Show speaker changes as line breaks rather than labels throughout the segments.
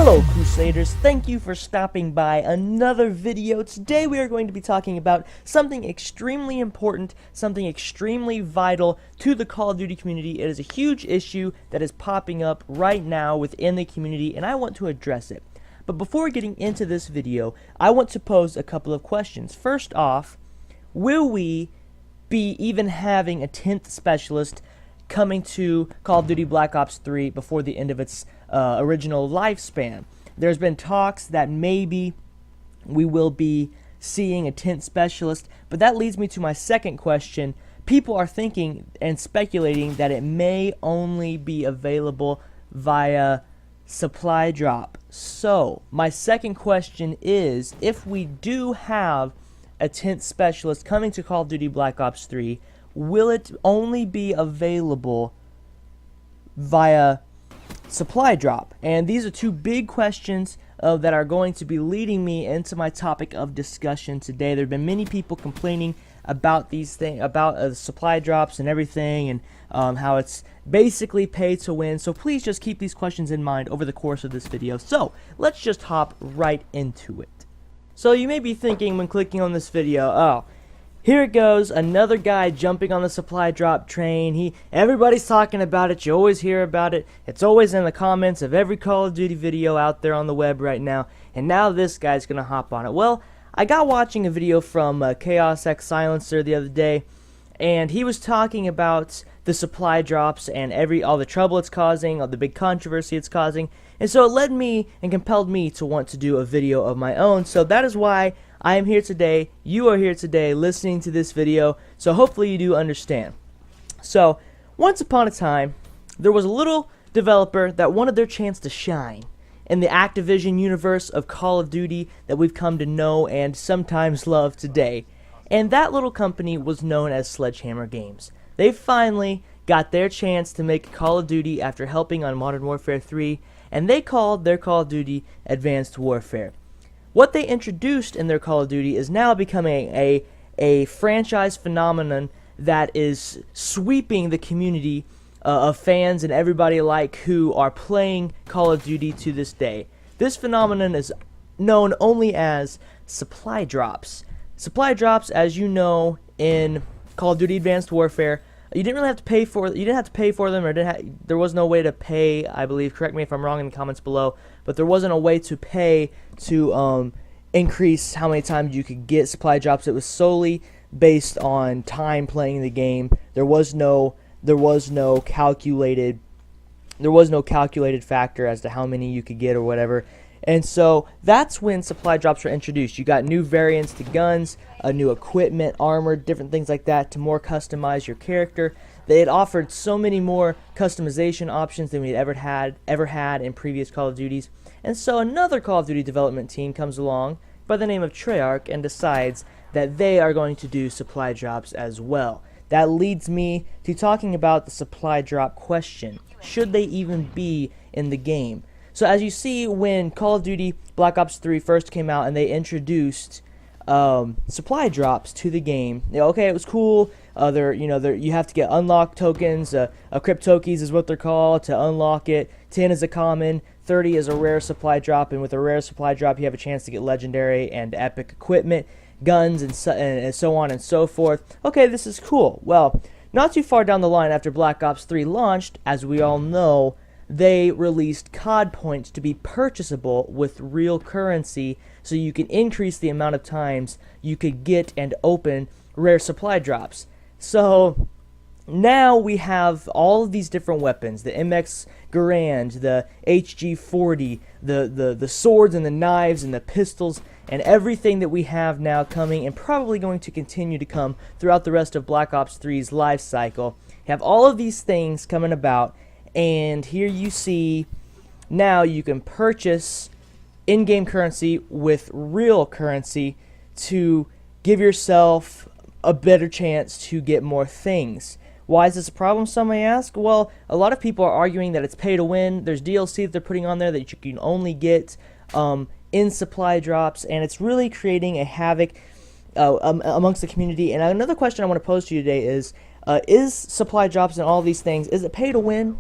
Hello Crusaders, thank you for stopping by another video. Today we are going to be talking about something extremely important, something extremely vital to the Call of Duty community. It is a huge issue that is popping up right now within the community and I want to address it. But before getting into this video, I want to pose a couple of questions. First off, will we be even having a 10th specialist coming to Call of Duty Black Ops 3 before the end of its original lifespan? There's been talks that maybe we will be seeing a 10th specialist, but that leads me to my second question. People are thinking and speculating that it may only be available via supply drop. So, my second question is, if we do have a 10th specialist coming to Call of Duty Black Ops 3, will it only be available via supply drop? And these are two big questions that are going to be leading me into my topic of discussion today. There have been many people complaining about these things, about supply drops and everything, and how it's basically pay to win. So please just keep these questions in mind over the course of this video. So let's just hop right into it. So you may be thinking when clicking on this video, oh, here it goes, another guy jumping on the supply drop train. Everybody's talking about it, you always hear about it, it's always in the comments of every Call of Duty video out there on the web right now, and now this guy's gonna hop on it. Well, I got watching a video from Chaos X Silencer the other day, and he was talking about the supply drops and all the trouble it's causing, all the big controversy it's causing, and so it led me and compelled me to want to do a video of my own. So that is why I am here today, you are here today listening to this video, so hopefully you do understand. So, once upon a time, there was a little developer that wanted their chance to shine in the Activision universe of Call of Duty that we've come to know and sometimes love today. And that little company was known as Sledgehammer Games. They finally got their chance to make Call of Duty after helping on Modern Warfare 3, and they called their Call of Duty Advanced Warfare. What they introduced in their Call of Duty is now becoming a franchise phenomenon that is sweeping the community of fans and everybody alike who are playing Call of Duty to this day. This phenomenon is known only as supply drops. Supply drops, as you know, in Call of Duty Advanced Warfare, you didn't really have to pay for. You didn't have to pay for them, or there was no way to pay. I believe. Correct me if I'm wrong in the comments below. But there wasn't a way to pay to increase how many times you could get supply drops. It was solely based on time playing the game. There was no calculated factor as to how many you could get or whatever. And so that's when supply drops were introduced. You got new variants to guns, new equipment, armor, different things like that to more customize your character. They had offered so many more customization options than we'd ever had in previous Call of Duties. And so another Call of Duty development team comes along by the name of Treyarch and decides that they are going to do supply drops as well. That leads me to talking about the supply drop question. Should they even be in the game? So as you see, when Call of Duty Black Ops 3 first came out and they introduced supply drops to the game, okay, it was cool. You have to get unlock tokens. Cryptokis is what they're called to unlock it. 10 is a common, 30 is a rare supply drop, and with a rare supply drop, you have a chance to get legendary and epic equipment, guns, and so on and so forth. Okay, this is cool. Well, not too far down the line after Black Ops 3 launched, as we all know, they released COD points to be purchasable with real currency, so you can increase the amount of times you could get and open rare supply drops. So now we have all of these different weapons, the MX Garand, the HG40, the swords and the knives and the pistols, and everything that we have now coming and probably going to continue to come throughout the rest of Black Ops 3's life cycle. You have all of these things coming about, and here you see now you can purchase in-game currency with real currency to give yourself a better chance to get more things. Why is this a problem, some may ask? Well, a lot of people are arguing that it's pay to win. There's DLC that they're putting on there that you can only get in supply drops, and it's really creating a havoc amongst the community. And another question I want to pose to you today is supply drops and all these things, is it pay to win?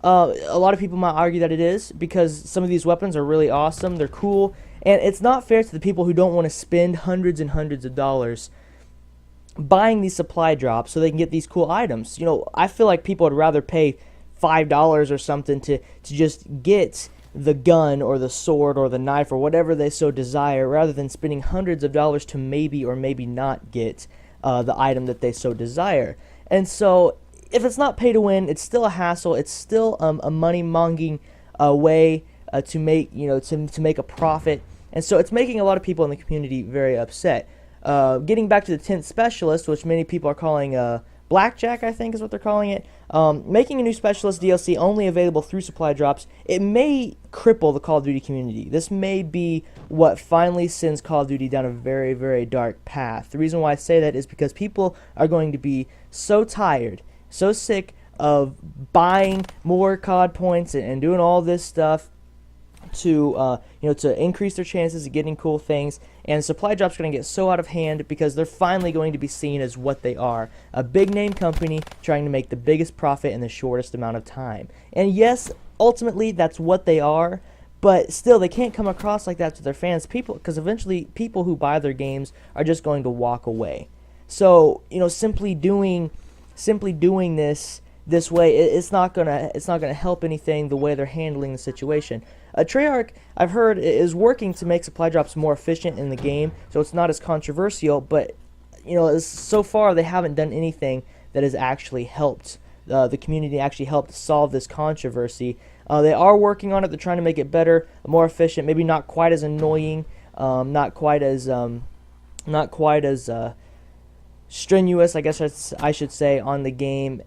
A lot of people might argue that it is, because some of these weapons are really awesome, they're cool, and it's not fair to the people who don't want to spend hundreds and hundreds of dollars buying these supply drops so they can get these cool items. You know, I feel like people would rather pay $5 or something to just get the gun or the sword or the knife or whatever they so desire, rather than spending hundreds of dollars to maybe or maybe not get the item that they so desire. And so if it's not pay to win, it's still a hassle. It's still a money-monging way to make, to make a profit. And so it's making a lot of people in the community very upset. Getting back to the 10th Specialist, which many people are calling Blackjack, I think is what they're calling it. Making a new Specialist DLC only available through supply drops, it may cripple the Call of Duty community. This may be what finally sends Call of Duty down a very, very dark path. The reason why I say that is because people are going to be so tired, so sick of buying more COD points and doing all this stuff to to increase their chances of getting cool things, and supply drops are going to get so out of hand because they're finally going to be seen as what they are, a big name company trying to make the biggest profit in the shortest amount of time. And yes, ultimately that's what they are, but still they can't come across like that to their fans, because eventually people who buy their games are just going to walk away. So simply doing this way, it's not gonna help anything the way they're handling the situation. Treyarch, I've heard, is working to make supply drops more efficient in the game, so it's not as controversial. But so far they haven't done anything that has actually helped the community, actually helped solve this controversy. They are working on it. They're trying to make it better, more efficient, maybe not quite as annoying, not quite as strenuous, I guess I should say, on the game.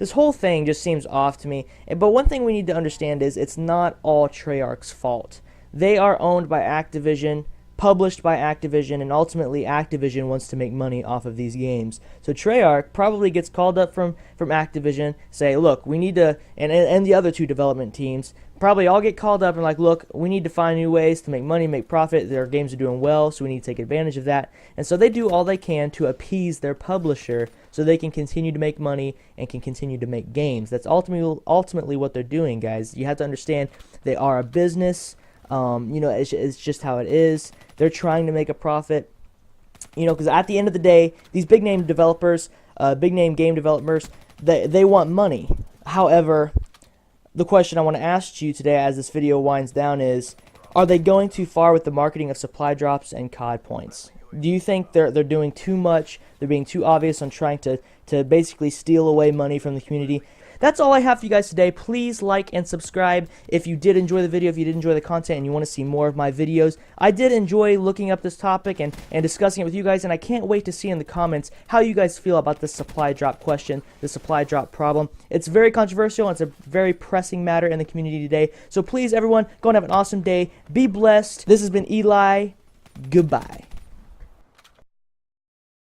This whole thing just seems off to me. But one thing we need to understand is it's not all Treyarch's fault. They are owned by Activision, published by Activision, and ultimately Activision wants to make money off of these games. So Treyarch probably gets called up from Activision, say, look, we need to, and the other two development teams probably all get called up and like, look, we need to find new ways to make money, make profit. Their games are doing well, so we need to take advantage of that. And so they do all they can to appease their publisher so they can continue to make money and can continue to make games. That's ultimately what they're doing, guys. You have to understand they are a business. It's just how it is. They're trying to make a profit. Because at the end of the day, these big name developers, big name game developers, they want money. However, the question I want to ask you today as this video winds down is, are they going too far with the marketing of supply drops and COD points? Do you think they're doing too much? They're being too obvious on trying to basically steal away money from the community? That's all I have for you guys today. Please like and subscribe if you did enjoy the video, if you did enjoy the content and you want to see more of my videos. I did enjoy looking up this topic and discussing it with you guys, and I can't wait to see in the comments how you guys feel about this supply drop question, the supply drop problem. It's very controversial, and it's a very pressing matter in the community today. So please, everyone, go and have an awesome day. Be blessed. This has been Eli. Goodbye.